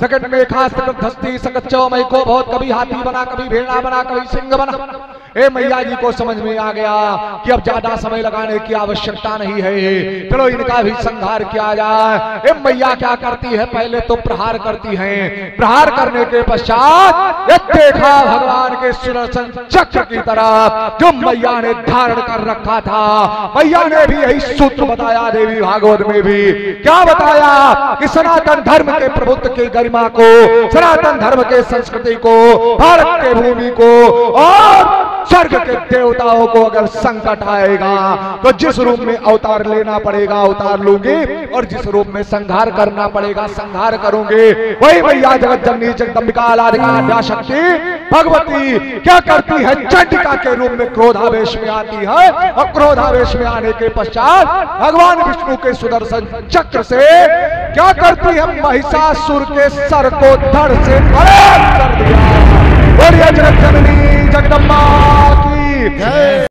सकट में खास सकट धस्ती सकट चौमई को बहुत, कभी हाथी बना, कभी भेड़ा बना, कभी सिंह बना। मैया जी को समझ में आ गया कि अब ज्यादा समय लगाने की आवश्यकता नहीं है, चलो इनका भी संहार किया जाए। मैया क्या करती है? पहले तो प्रहार करती हैं, प्रहार करने के पश्चात देखा भगवान के सुदर्शन चक्र की तरफ जो मैया ने धारण कर रखा था। मैया ने भी यही सूत्र बताया देवी भागवत में भी। क्या बताया? कि सनातन धर्म के प्रभुत्व की गरिमा को, सनातन धर्म के संस्कृति को, भारत के भूमि को और स्वर्ग के देवताओं को अगर संकट आएगा तो जिस रूप में अवतार लेना पड़ेगा अवतार लूंगी, और जिस रूप में संहार करना पड़ेगा संहार करूंगी। वही मैया जगत जननी जगदम्बिका आद्या शक्ति भगवती क्या करती है? चंडिका के रूप में क्रोधावेश में आती है और क्रोधावेश में आने के पश्चात भगवान विष्णु के सुदर्शन चक्र से क्या करती है? महिषासुर के सर को धड़ से अलग कर दिया। जगत जननी जगदम्बा की